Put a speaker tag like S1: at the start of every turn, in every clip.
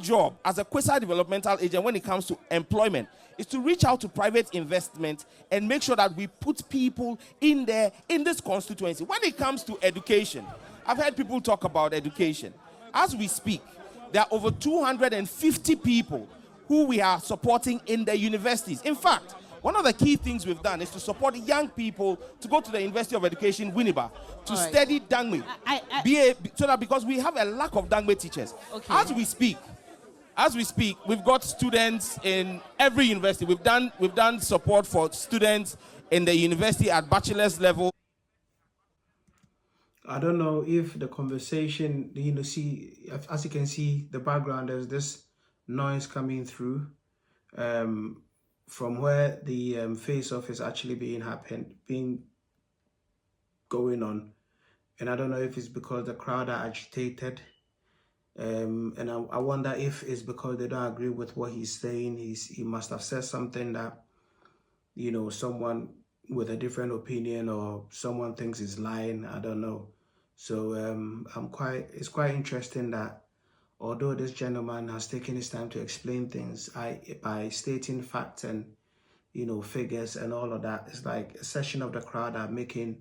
S1: job as a quasi-developmental agent when it comes to employment is to reach out to private investment and make sure that we put people in there in this constituency. When it comes to education, I've heard people talk about education. As we speak, there are over 250 people who we are supporting in the universities. In fact, one of the key things we've done is to support young people to go to the University of Education, Winneba, to study Dangme. So that because we have a lack of Dangme teachers. Okay. As we speak, we've got students in every university. We've done support for students in the university at bachelor's level.
S2: I don't know if the conversation, see, as you can see, the background, there's this noise coming through from where the face-off is actually being going on. And I don't know if it's because the crowd are agitated. And I wonder if it's because they don't agree with what he's saying. He must have said something that, someone with a different opinion or someone thinks is lying. I don't know. So it's quite interesting that although this gentleman has taken his time to explain things, by stating facts and figures and all of that, it's like a section of the crowd are making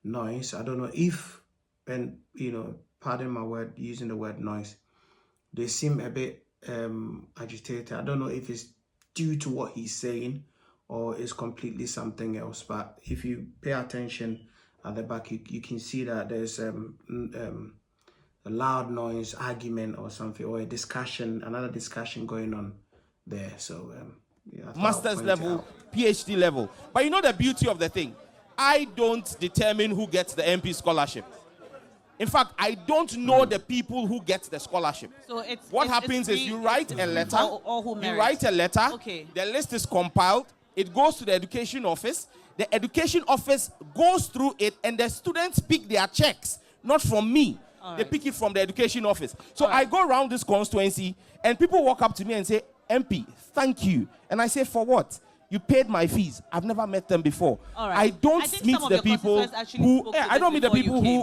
S2: noise. I don't know if, and pardon my word, using the word noise, they seem a bit agitated. I don't know if it's due to what he's saying or it's completely something else. But if you pay attention at the back, you can see that there's a loud noise, argument or something, or another discussion going on there. So
S1: master's level, PhD level. But the beauty of the thing, I don't determine who gets the MP scholarship. In fact, I don't know the people who get the scholarship. So what happens is you write a letter. You write a letter. Okay. The list is compiled. It goes to the education office. The education office goes through it, and the students pick their checks, not from me. They pick it from the education office. So I go around this constituency, and people walk up to me and say, MP, thank you. And I say, for what? You paid my fees. I've never met them before. I don't meet the people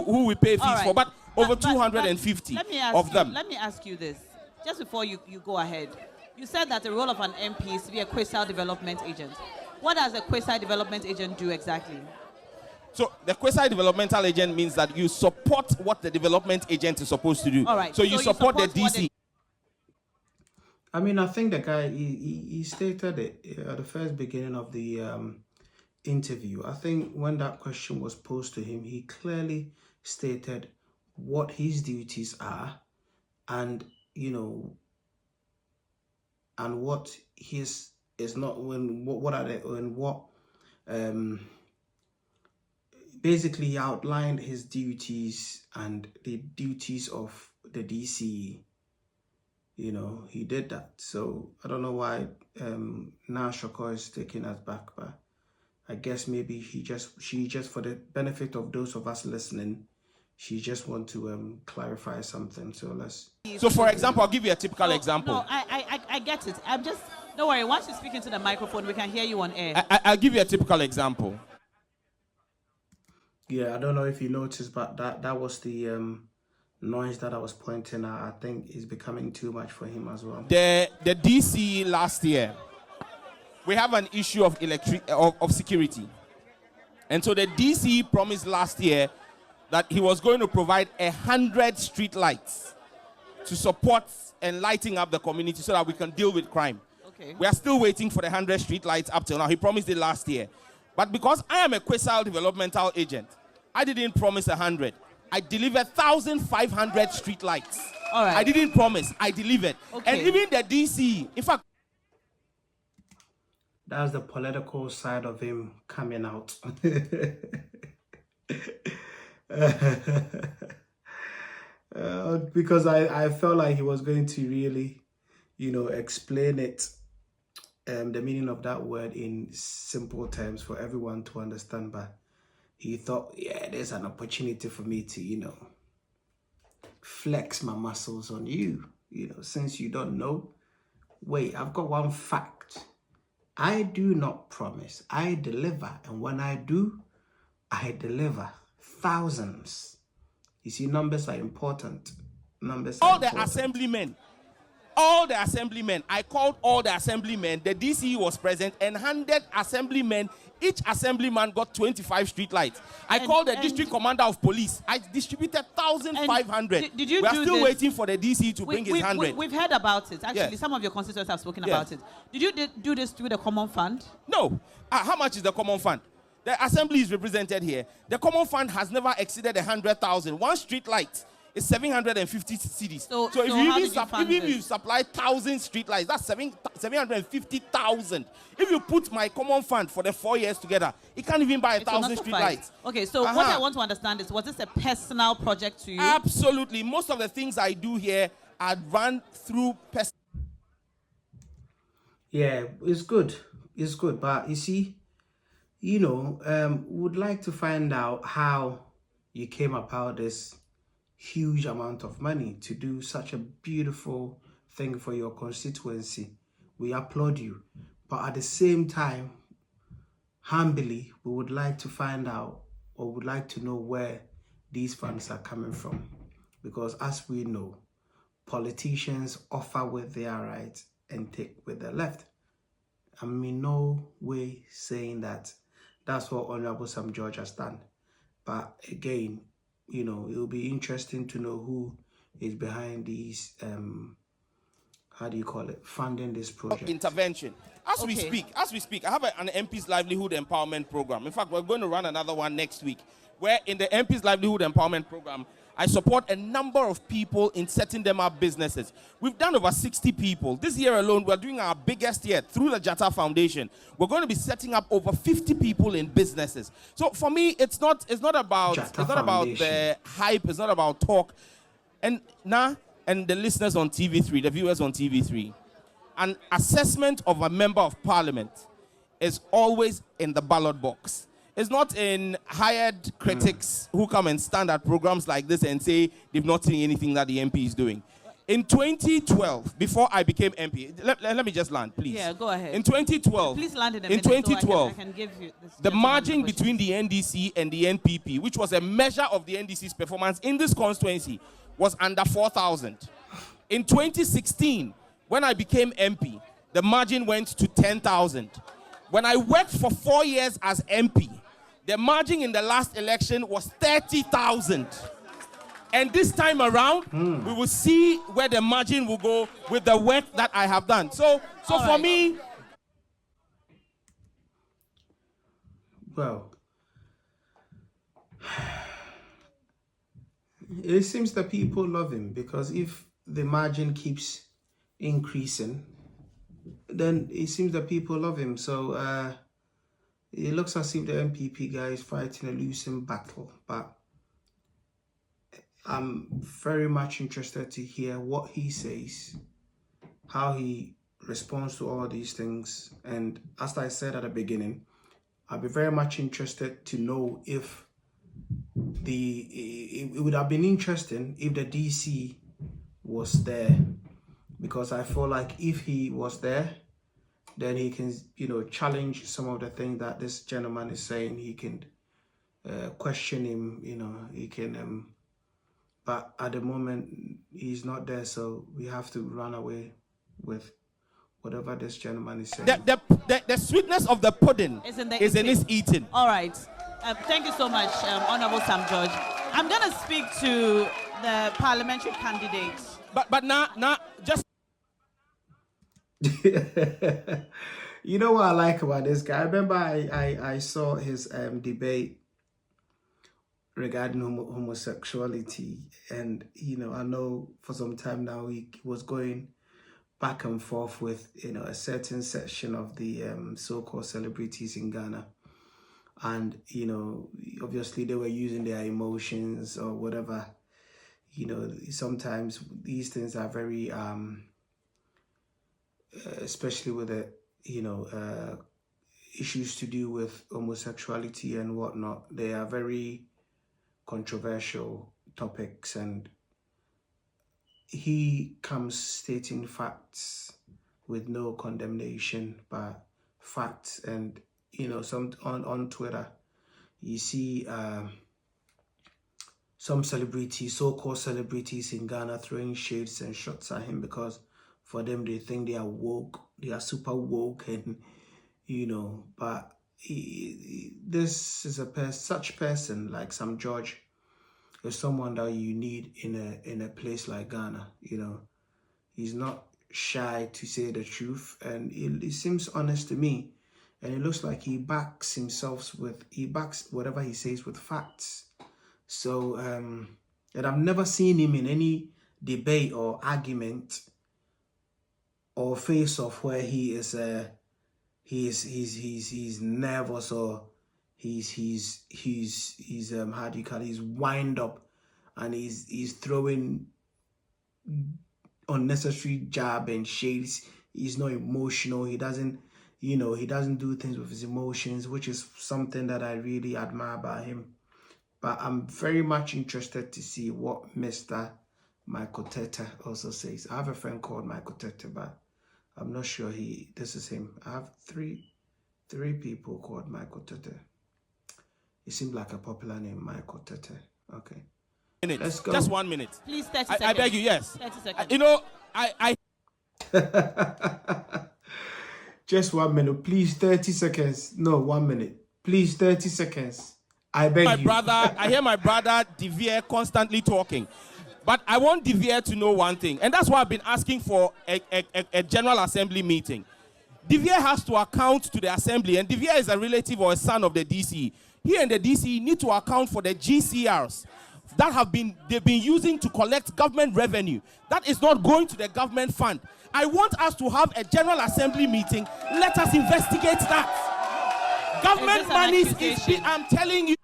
S1: who we pay fees for, but over 250 of them.
S3: Let me ask you this. Just before you go ahead. You said that the role of an MP is to be a quasi-development agent. What does a quasi-development agent do exactly?
S1: So the quasi-developmental agent means that you support what the development agent is supposed to do. All right. So you support the DC.
S2: I think the guy, he stated it at the first beginning of the interview. I think when that question was posed to him, he clearly stated what his duties are and, and what his is not, what are they, and what, basically he outlined his duties and the duties of the DC. He did that. So I don't know why now Shoko is taking us back, but I guess maybe she just for the benefit of those of us listening, she just want to clarify something. So
S1: for example, I'll give you a typical example.
S3: No, I get it. Don't worry, once you speak into the microphone, we can hear you on air.
S1: I'll give you a typical example.
S2: Yeah, I don't know if you noticed, but that was the noise that I was pointing at. I think is becoming too much for him as well.
S1: The DC last year, we have an issue of security. And so the DC promised last year that he was going to provide 100 street lights to support and lighting up the community so that we can deal with crime. Okay. We are still waiting for the 100 street lights up till now. He promised it last year. But because I am a quasi-developmental agent, I didn't promise 100. I delivered 1,500 street lights. All right. I didn't promise. I delivered. Okay. And even the DC, in fact,
S2: that's the political side of him coming out. Because I felt like he was going to really, explain it, the meaning of that word in simple terms for everyone to understand. But he thought, yeah, there's an opportunity for me to, flex my muscles on you, since you don't know. Wait, I've got one fact. I do not promise, I deliver. And when I do, I deliver thousands. You see, numbers are important.
S1: All the assemblymen All the assemblymen, I called all the assemblymen, the DCE was present and handed assemblymen, each assemblyman got 25 street lights. I called the district commander of police. I distributed 1,500.
S3: Did you
S1: we are
S3: do
S1: still
S3: this?
S1: waiting for the DCE to bring his 100.
S3: We've heard about it. Actually,
S1: Yes.
S3: some of your constituents have spoken
S1: Yes.
S3: about it. Did you do this through the common fund?
S1: No. How much is the common fund? The assembly is represented here. The common fund has never exceeded 100,000. One street light is 750 cedis.
S3: So
S1: if
S3: how
S1: you
S3: did
S1: even,
S3: you fund
S1: if you
S3: this?
S1: supply 1,000 street lights, that's 750,000. If you put my common fund for the 4 years together, it can't even buy
S3: It will not
S1: 1,000 street
S3: suffice.
S1: lights.
S3: Okay, so what I want to understand is, was this a personal project to you?
S1: Absolutely. Most of the things I do here are run through
S2: Yeah, it's good. It's good. But you see, would like to find out how you came about this huge amount of money to do such a beautiful thing for your constituency. We applaud you. But at the same time, humbly, we would like to find out or would like to know where these funds are coming from. Because as we know, politicians offer with their right and take with their left. I'm in no way saying that that's what Honorable Sam George has done. But again, it will be interesting to know who is behind these, funding this project.
S1: intervention. As we speak, I have an MP's Livelihood Empowerment Program. In fact, we're going to run another one next week, where in the MP's Livelihood Empowerment Program, I support a number of people in setting them up businesses. We've done over 60 people. This year alone, we're doing our biggest yet through the Tetteh Foundation. We're going to be setting up over 50 people in businesses. So for me, it's not about the hype. It's not about talk. And the listeners on TV3, the viewers on TV3, an assessment of a member of parliament is always in the ballot box. It's not in hired critics who come and stand at programs like this and say they've not seen anything that the MP is doing. In 2012, before I became MP, let me just land, please.
S3: Yeah, go ahead.
S1: In 2012,
S3: Please land in a
S1: in
S3: minute so
S1: 2012,
S3: I can give you this
S1: the
S3: gentleman
S1: margin
S3: the question.
S1: between the NDC and the NPP, which was a measure of the NDC's performance in this constituency, was under 4,000. In 2016, when I became MP, the margin went to 10,000. When I worked for 4 years as MP, the margin in the last election was 30,000. And this time around, we will see where the margin will go with the work that I have done. So for me...
S2: Well, it seems that people love him, because if the margin keeps increasing, then it seems that people love him. So it looks as if the MPP guy is fighting a losing battle. But I'm very much interested to hear what he says, how he responds to all these things. And as I said at the beginning, I'll be very much interested to know if it would have been interesting if the DC was there, because I feel like if he was there, then he can, challenge some of the things that this gentleman is saying. He can question him, he can, but at the moment he's not there, so we have to run away with whatever this gentleman is saying.
S1: The sweetness of the pudding is in its eating.
S3: All right. Thank you so much, Honorable Sam George. I'm going to speak to the parliamentary candidates.
S1: But now, just...
S2: You know what I like about this guy? I remember I saw his debate regarding homosexuality, and I know for some time now he was going back and forth with a certain section of the so-called celebrities in Ghana, and obviously they were using their emotions or whatever. Sometimes these things are very especially with the issues to do with homosexuality and whatnot. They are very controversial topics, and he comes stating facts with no condemnation, but facts. And some on Twitter you see some celebrities, so-called celebrities in Ghana, throwing shades and shots at him because for them, they think they are woke, they are super woke, and but this is such person like Sam George is someone that you need in a place like Ghana. He's not shy to say the truth, and it seems honest to me, and it looks like he backs whatever he says with facts. So and I've never seen him in any debate or argument or face off where he's nervous, or he's how do you call it, he's wind up, and he's throwing unnecessary jab and shades. He's not emotional. He doesn't do things with his emotions, which is something that I really admire about him. But I'm very much interested to see what Mr. Michael Tetteh also says. I have a friend called Michael Tetteh, but I'm not sure this is him. I have three people called Michael Tetteh. It seemed like a popular name, Michael Tetteh. Okay. Let's go.
S1: Just 1 minute.
S3: Please, 30 seconds.
S1: I beg you, yes.
S3: 30 seconds.
S1: I
S2: Just 1 minute, please. 30 seconds. No, 1 minute. Please, 30 seconds. I beg you.
S1: I hear my brother Devier constantly talking. But I want Devier to know one thing, and that's why I've been asking for a General Assembly meeting. Devier has to account to the Assembly, and Devier is a relative or a son of the DCE. Here in the DCE, need to account for the GCRs that they've been using to collect government revenue. That is not going to the government fund. I want us to have a General Assembly meeting. Let us investigate that. Government money I'm telling you.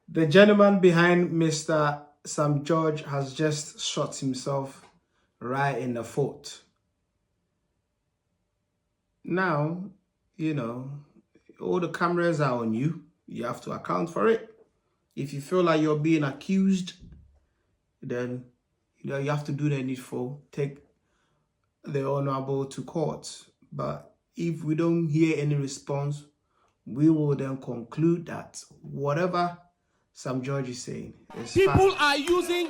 S2: The gentleman behind Mr. Sam George has just shot himself right in the foot. Now, all the cameras are on you. You have to account for it. If you feel like you're being accused, then you have to do the needful. Take the honorable to court. But if we don't hear any response, we will then conclude that whatever Sam George is saying is
S1: people are using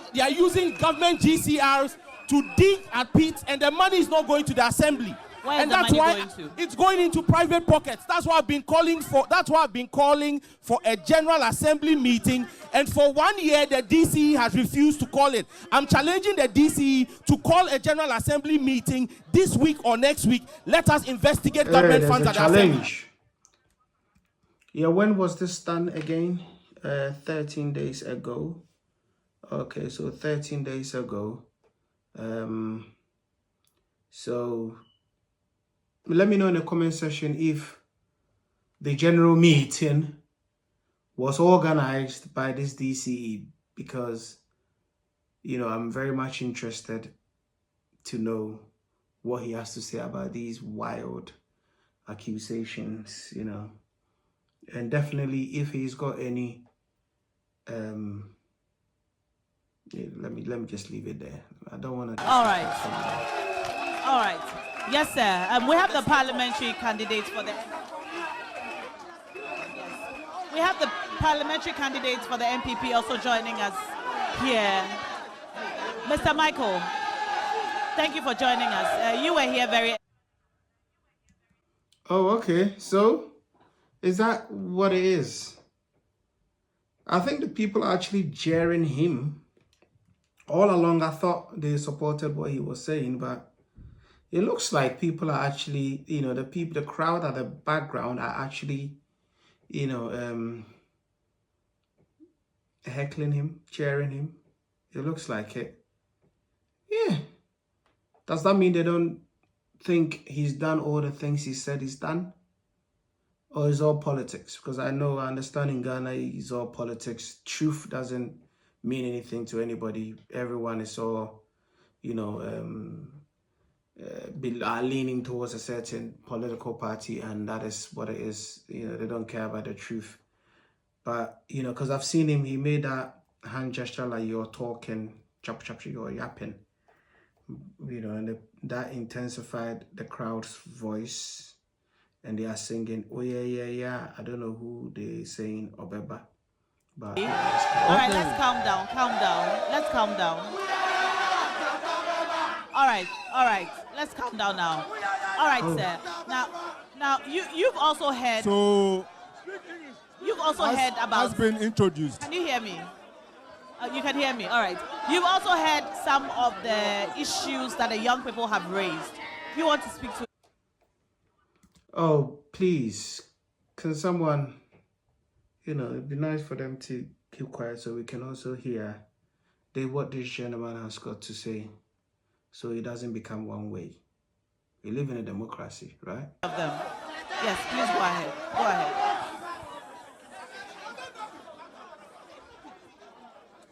S1: government GCRs to dig at pits, and the money is not going to the Assembly.
S3: Where is the money going to?
S1: It's going into private pockets. That's why I've been calling for a General Assembly meeting. And for 1 year, the DCE has refused to call it. I'm challenging the DCE to call a General Assembly meeting this week or next week. Let us investigate government funds at the Assembly.
S2: Yeah, when was this done again? 13 days ago. Okay, so 13 days ago. So let me know in the comment section if the general meeting was organized by this DCE, because I'm very much interested to know what he has to say about these wild accusations, and definitely if he's got any let me just leave it there. I don't want to.
S3: All right. Yes, sir. We have the parliamentary candidates for the. We have the parliamentary candidates for the MPP also joining us here. Mr. Michael, thank you for joining us. You were here very.
S2: Oh, okay. So, is that what it is? I think the people are actually jeering him. All along, I thought they supported what he was saying, but it looks like people are actually, the crowd at the background are actually, heckling him, cheering him. It looks like it. Yeah. Does that mean they don't think he's done all the things he said he's done? Or is all politics? Because I understand in Ghana it's all politics. Truth doesn't mean anything to anybody. Everyone is all, are leaning towards a certain political party, and that is what it is. They don't care about the truth. But, because I've seen him, he made that hand gesture like you're talking, chop, you're yapping. And that intensified the crowd's voice. And they are singing, oh yeah. I don't know who they're saying, Obeba. But
S3: All right, let's calm down. Calm down. Let's calm down. All right. Let's calm down now. All right, sir. Now you've also heard.
S4: So
S3: You've also heard about.
S4: has been introduced.
S3: Can you hear me? You can hear me. All right. You've also heard some of the issues that the young people have raised. You want to speak to?
S2: Oh, please, can someone, it'd be nice for them to keep quiet so we can also hear what this gentleman has got to say, so it doesn't become one way. We live in a democracy, right?
S3: Of them. Yes, please go ahead. Go ahead.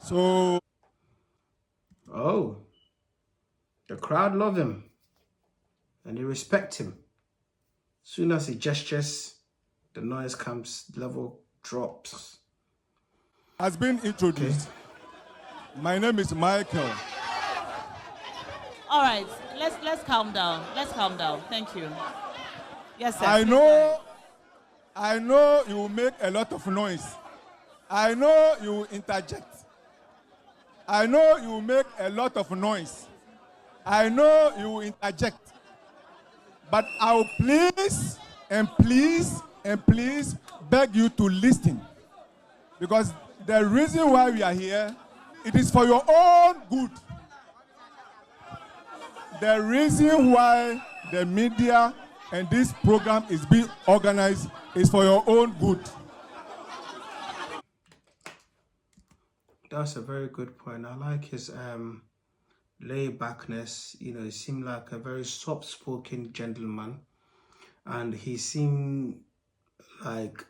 S4: So,
S2: Oh, the crowd love him and they respect him. Soon as he gestures, the noise comes, level drops.
S4: has been introduced. My name is Michael.
S3: All right. Let's calm down. Let's calm down. Thank you. Yes, sir.
S4: I
S3: Please go
S4: know you will make a lot of noise. I know you will interject. I know you will make a lot of noise. I know you will interject. But I will please beg you to listen. Because the reason why we are here, it is for your own good. The reason why the media and this program is being organized is for your own good.
S2: That's a very good point. I like his laid-backness. He seemed like a very soft-spoken gentleman, and he seemed like,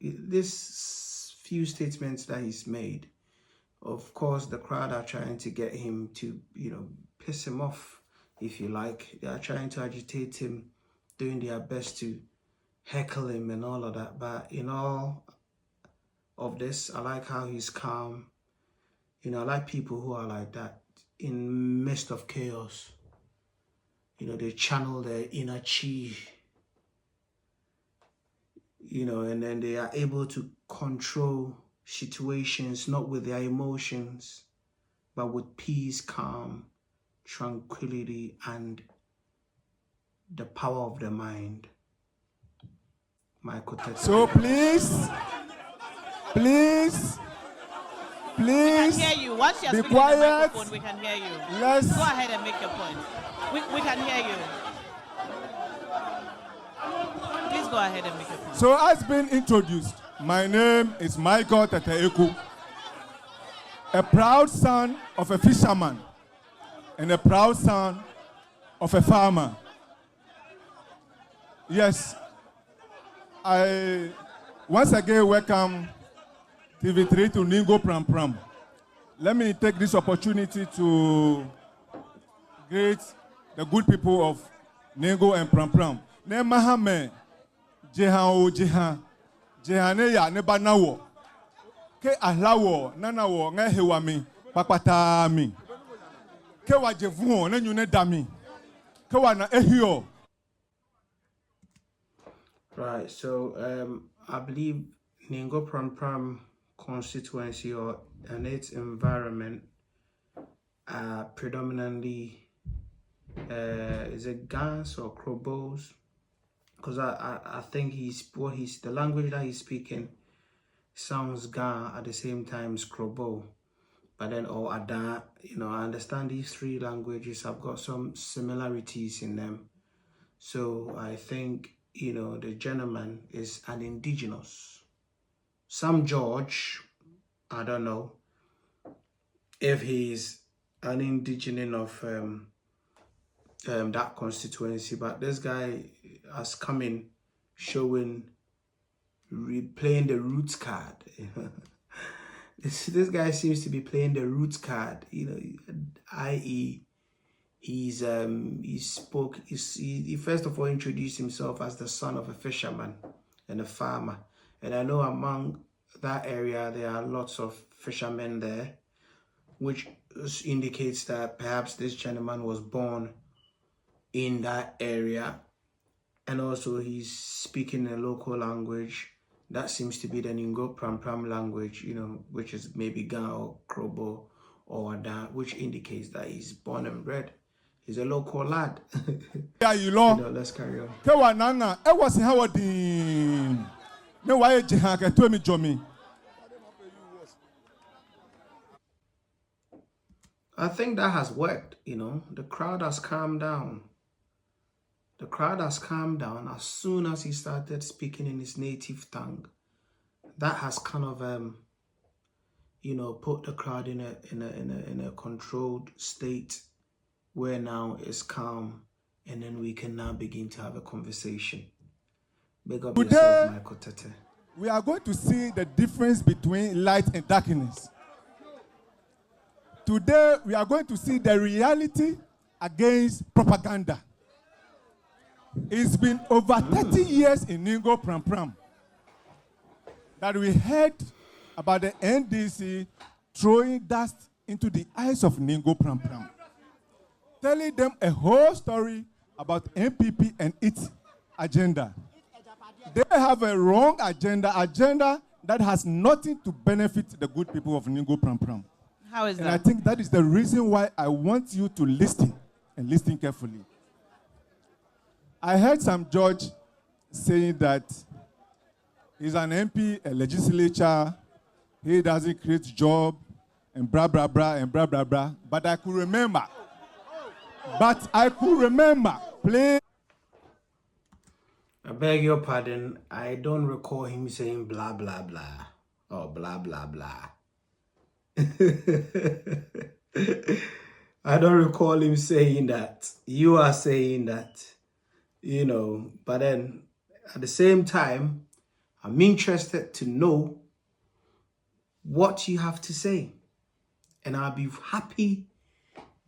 S2: this few statements that he's made, of course, the crowd are trying to get him to, piss him off, if you like. They are trying to agitate him, doing their best to heckle him and all of that. But in all of this, I like how he's calm. I like people who are like that in midst of chaos. They channel their inner chi, and then they are able to control situations, not with their emotions, but with peace, calm, tranquility, and the power of the mind. Michael Tetteh.
S4: So please,
S3: We can hear you. Once you're
S4: be
S3: speaking in the
S4: quiet.
S3: microphone, we can hear you.
S4: Let's
S3: Go ahead and make your point. We can hear you. Please go ahead and make your point.
S4: So as been introduced, my name is Michael Tetteh, a proud son of a fisherman and a proud son of a farmer. Yes, I once again welcome TV3 to Ningo Prampram. Let me take this opportunity to greet the good people of Ningo and Prampram. Ne mahame jehan ne ya ne banawo ke ahlawo nanawo nge hewami papata mi ke wajevu ne nyune dami ke wana ehio.
S2: Right, so I believe Ningo Prampram constituency and its environment predominantly is it Gans or Krobos? Because I think the language that he's speaking sounds Ga at the same time as Krobo, but then or Ada. I understand these three languages have got some similarities in them, so I think the gentleman is an indigenous. Sam George, I don't know if he's an indigenous of that constituency, but this guy has come in playing the roots card. This guy seems to be playing the roots card, i.e. he first of all introduced himself as the son of a fisherman and a farmer. And I know among that area, there are lots of fishermen there, which indicates that perhaps this gentleman was born in that area. And also he's speaking a local language That seems to be the Ningo Prampram language, which is maybe Ga or Krobo or Ada, which indicates that he's born and bred. He's a local lad.
S4: Yeah, you know.
S2: Let's carry on.
S4: Kewananga, it was how the no why jihaka to me jomi.
S2: I think that has worked, The crowd has calmed down. The crowd has calmed down as soon as he started speaking in his native tongue. That has kind of put the crowd in a controlled state where now it's calm, and then we can now begin to have a conversation. Big up yourself, Michael Tetteh.
S4: We are going to see the difference between light and darkness. Today, we are going to see the reality against propaganda. It's been over 30 years in Ningo Prampram that we heard about the NDC throwing dust into the eyes of Ningo Prampram, telling them a whole story about MPP and its agenda. They have a wrong agenda that has nothing to benefit the good people of Ningo Prampram.
S3: How is
S4: And
S3: that?
S4: I think that is the reason why I want you to listen, and listen carefully. I heard some judge saying that he's an MP, a legislature, he doesn't create job, and blah, blah, blah, and blah, blah, blah. But I could remember. Please.
S2: I beg your pardon. I don't recall him saying blah, blah, blah. Or blah, blah, blah. I don't recall him saying that. You are saying that. But then at the same time, I'm interested to know what you have to say. And I'll be happy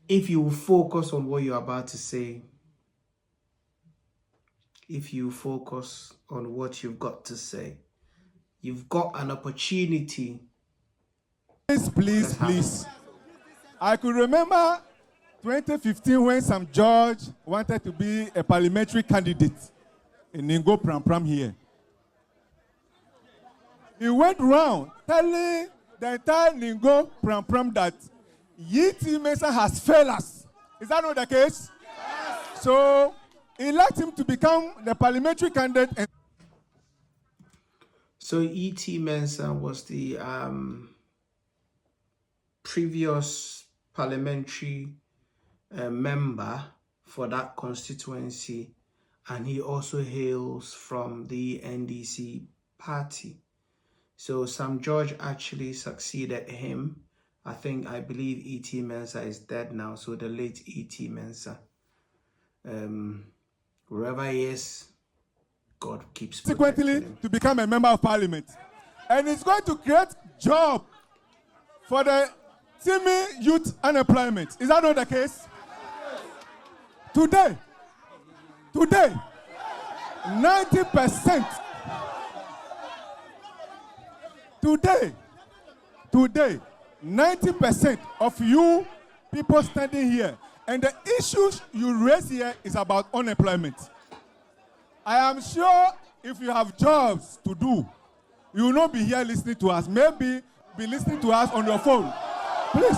S2: if you focus on what you're about to say. If you focus on what you've got to say. You've got an opportunity.
S4: Please. I could remember 2015 when some judge wanted to be a parliamentary candidate in Ningo Prampram here. He went around telling the entire Ningo Prampram that E.T. Mensah has failed us. Is that not the case? Yes. So he let him to become the parliamentary candidate.
S2: So E.T. Mensah was the previous parliamentary member for that constituency, and he also hails from the NDC party. So some judge actually succeeded him. I believe E.T. Mensah is dead now, so the late E.T. Mensah. Wherever he is, God keeps
S4: Subsequently to become a member of parliament. And it's going to create job for the teeming youth unemployment. Is that not the case? Today, 90%. Today, 90% of you people standing here, and the issues you raise here is about unemployment. I am sure if you have jobs to do, you will not be here listening to us. Maybe be listening to us on your phone. Please.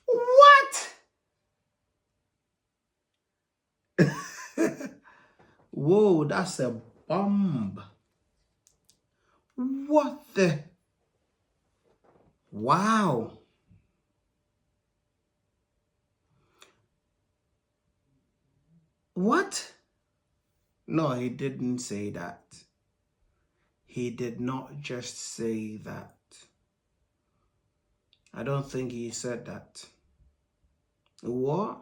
S2: What? Whoa, that's a bomb. What the? Wow. What? No, he didn't say that. He did not just say that. I don't think he said that. What?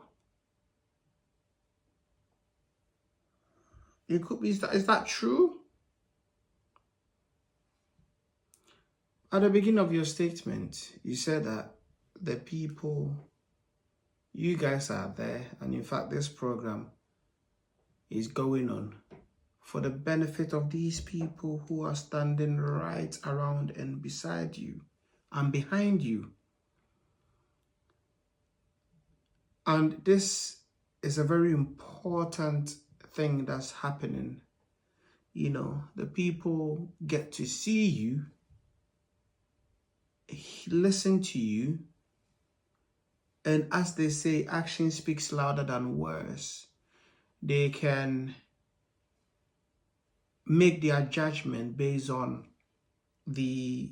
S2: It could be. Is that true? At the beginning of your statement, you said that the people, you guys are there, and in fact, this program is going on for the benefit of these people who are standing right around and beside you and behind you. And this is a very important thing that's happening. You know, the people get to see you, listen to you, and as they say, action speaks louder than words. They can make their judgment based on the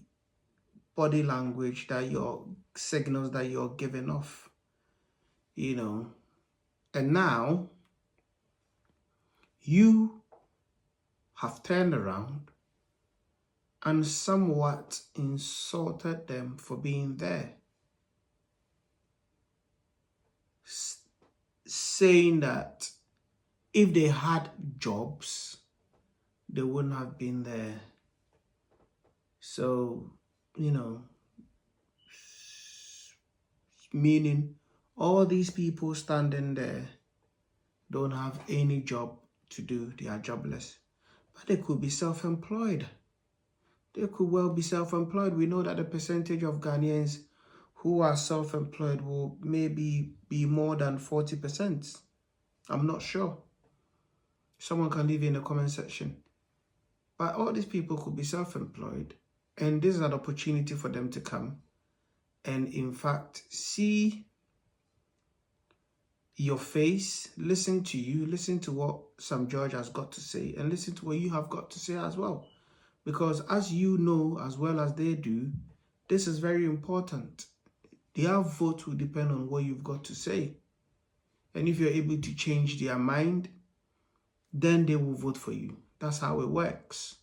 S2: body language that your signals that you're giving off, you know. And now you have turned around and somewhat insulted them for being there, saying that if they had jobs, they wouldn't have been there. So, you know, meaning all these people standing there don't have any job to do. They are jobless. But they could be self-employed. They could well be self-employed. We know that the percentage of Ghanaians who are self-employed will maybe be more than 40%. I'm not sure. Someone can leave in the comment section. But all these people could be self-employed, and this is an opportunity for them to come and, in fact, see your face, listen to you, listen to what Sam George has got to say, and listen to what you have got to say as well. Because as you know, as well as they do, this is very important. Their vote will depend on what you've got to say. And if you're able to change their mind, then they will vote for you. That's how it works,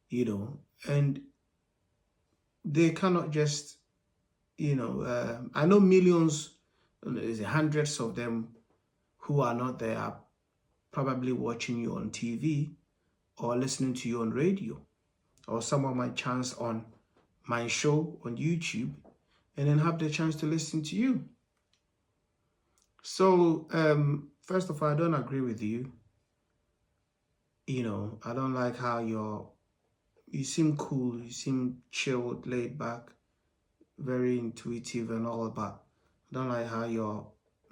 S2: you know. And they cannot just, you know, I know millions, there's hundreds of them who are not there, are probably watching you on TV or listening to you on radio, or someone might chance on my show on YouTube and then have the chance to listen to you. So, first of all, I don't agree with you. You know, I don't like how you seem cool, you seem chilled, laid back, very intuitive and all, but I don't like how you're,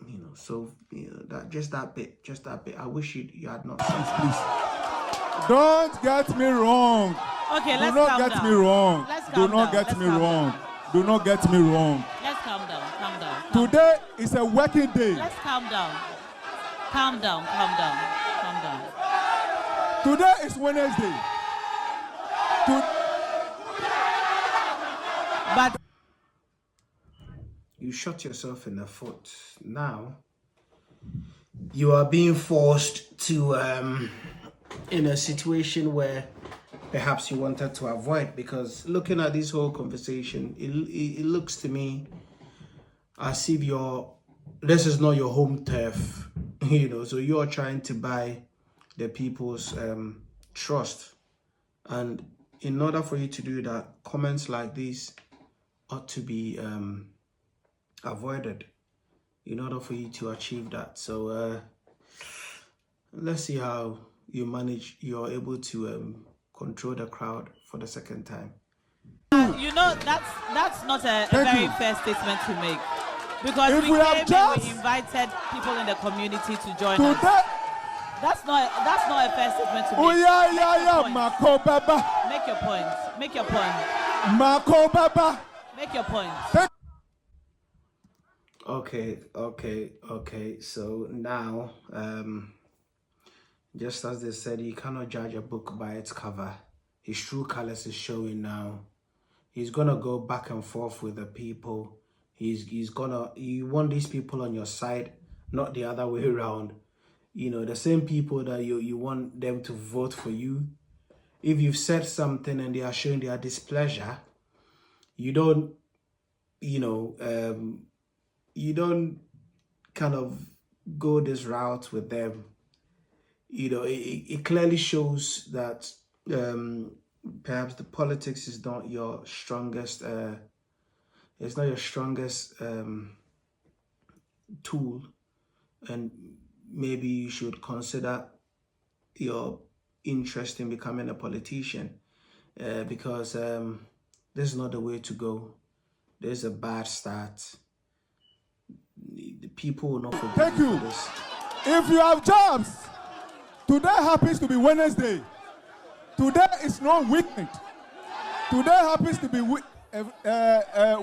S2: you know, so, you know, that just that bit. I wish you had not said.
S4: Please. Don't get me wrong.
S3: Okay, let's
S4: Do
S3: calm
S4: not get
S3: down.
S4: me wrong.
S3: Let's
S4: Do
S3: calm
S4: not
S3: down.
S4: get
S3: Let's
S4: me
S3: calm
S4: wrong.
S3: down.
S4: Do not get me wrong.
S3: Let's calm down. Calm down.
S4: Today is a working day.
S3: Let's calm down. Calm down. Calm down. Calm down.
S4: Today is Wednesday.
S3: But
S2: You shot yourself in the foot. Now, you are being forced to, in a situation where perhaps you wanted to avoid, because looking at this whole conversation, it looks to me as if this is not your home turf, you know, so you're trying to buy the people's trust. And in order for you to do that, comments like this ought to be avoided in order for you to achieve that. So let's see how you're able to control the crowd for the second time.
S3: you know, that's not a
S4: Thank
S3: very
S4: you.
S3: fair statement to make, because
S4: If
S3: we
S4: we have
S3: came and
S4: just-
S3: we invited people in the community to join
S4: Today,
S3: us. That's not a fair statement to make.
S4: oh yeah,
S3: Make your point.
S4: Mako Baba,
S3: Make your point. Make your point.
S4: Mako Baba.
S3: Make your point.
S2: Okay. So now, just as they said, you cannot judge a book by its cover. His true colors is showing now. He's gonna go back and forth with the people. You want these people on your side, not the other way around. You know, the same people that you want them to vote for you. If you've said something and they are showing their displeasure, you don't, you don't kind of go this route with them. You know, it clearly shows that perhaps the politics is not your strongest. It's not your strongest tool, and maybe you should consider your interest in becoming a politician, because this is not the way to go. There's a bad start. The people will not forgive
S4: Thank
S2: you
S4: you.
S2: for this.
S4: If you have jobs, today happens to be Wednesday. Today is not weekend. Today happens to be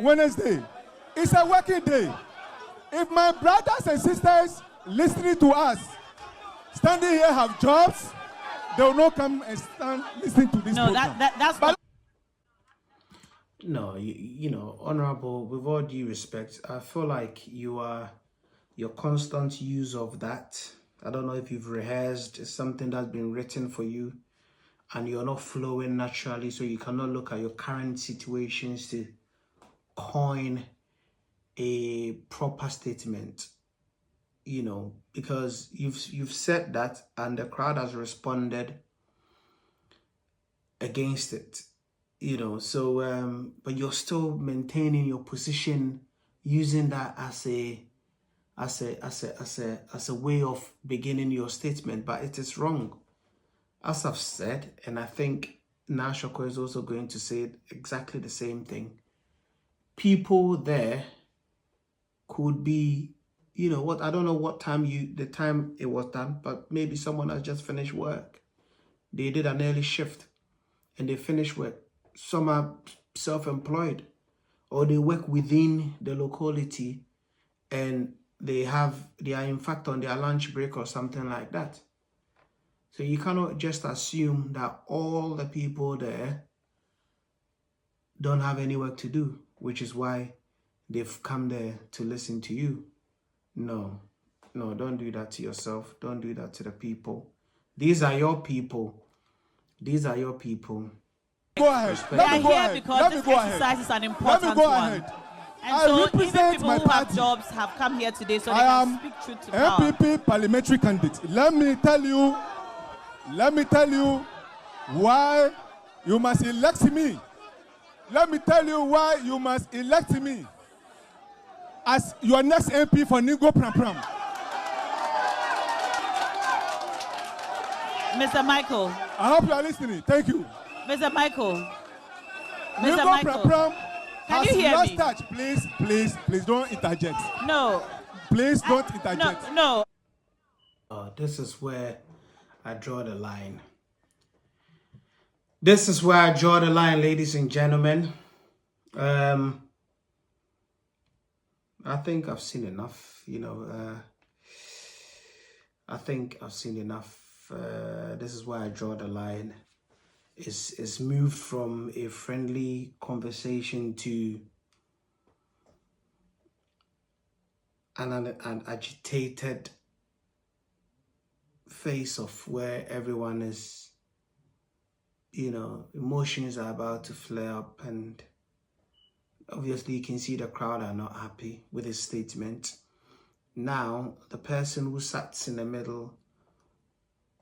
S4: Wednesday. It's a working day. If my brothers and sisters listening to us, standing here have jobs, they will not come and stand listening to this
S3: No,
S4: program.
S3: that's not.
S2: No, you know, Honorable, with all due respect, I feel like your constant use of that, I don't know if you've rehearsed, it's something that's been written for you and you're not flowing naturally, so you cannot look at your current situations to coin a proper statement, you know, because you've said that and the crowd has responded against it, you know. So but you're still maintaining your position, using that as a way of beginning your statement, but it is wrong. As I've said, and I think Nashoko is also going to say exactly the same thing. People there could be, you know what, I don't know what time the time it was done, but maybe someone has just finished work. They did an early shift and they finished work. Some are self-employed or they work within the locality and they are in fact on their lunch break or something like that. So you cannot just assume that all the people there don't have any work to do, which is why they've come there to listen to you. No, don't do that to yourself. Don't do that to the people. These are your people. These are your people.
S4: Go ahead.
S2: Respect.
S3: We
S4: Let
S3: are
S4: me go
S3: here
S4: ahead.
S3: because
S4: Let me
S3: this
S4: go ahead.
S3: exercise is an
S4: Let me
S3: important
S4: go
S3: one.
S4: ahead.
S3: And
S4: I
S3: so even
S4: represent
S3: people
S4: my
S3: who have
S4: party.
S3: jobs have come here today so they
S4: I
S3: can
S4: am
S3: speak truth to power.
S4: MPP parliamentary candidate. Let me tell you why you must elect me. Let me tell you why you must elect me as your next MP for Ningo Prampram.
S3: Mr. Michael.
S4: I hope you are listening. Thank you.
S3: Mr. Michael. Mr.
S4: Ningo
S3: Michael.
S4: Prampram
S3: Can
S4: has
S3: you hear
S4: lost
S3: me?
S4: touch. Please don't interject.
S3: No.
S4: Please don't interject.
S3: No.
S2: This is where I draw the line. This is where I draw the line, ladies and gentlemen. I think I've seen enough, you know. I think I've seen enough. This is where I draw the line. It's moved from a friendly conversation to an agitated face of where everyone is, you know, emotions are about to flare up, and obviously you can see the crowd are not happy with his statement. Now, the person who sat in the middle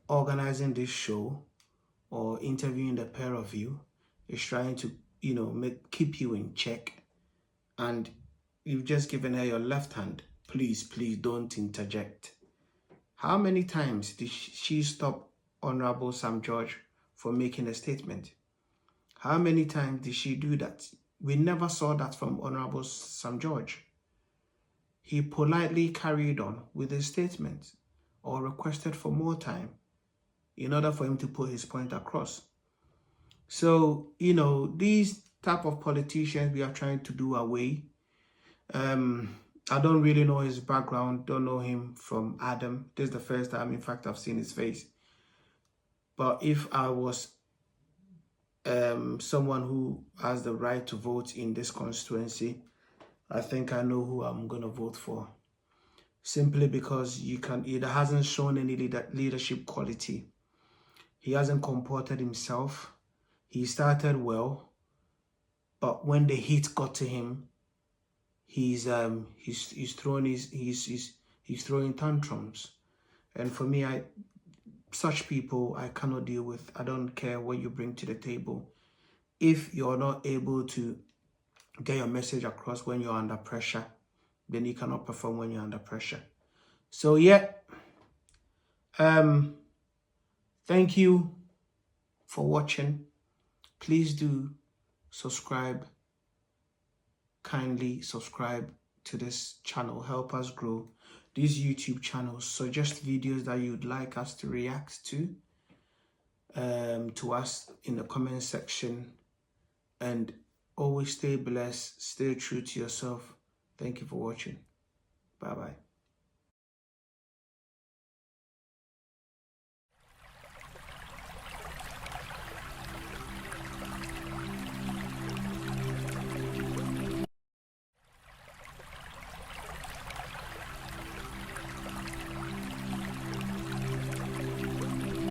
S2: organizing this show or interviewing the pair of you is trying to, you know, keep you in check, and you've just given her your left hand. Please don't interject. How many times did she stop Honorable Sam George from making a statement? How many times did she do that? We never saw that from Honorable Sam George. He politely carried on with his statement or requested for more time in order for him to put his point across. So, you know, these type of politicians we are trying to do away. I don't really know his background, don't know him from Adam. This is the first time, in fact, I've seen his face. But if I was someone who has the right to vote in this constituency, I think I know who I'm going to vote for. Simply because it hasn't shown any leadership quality. He hasn't comported himself. He started well, but when the heat got to him, he's throwing tantrums. And for me, such people I cannot deal with. I don't care what you bring to the table. If you're not able to get your message across when you're under pressure, then you cannot perform when you're under pressure. So yeah, thank you for watching. Please do subscribe. Kindly subscribe to this channel, help us grow these YouTube channels. Suggest videos that you'd like us to react to us in the comment section, and always stay blessed, stay true to yourself. Thank you for watching. Bye bye.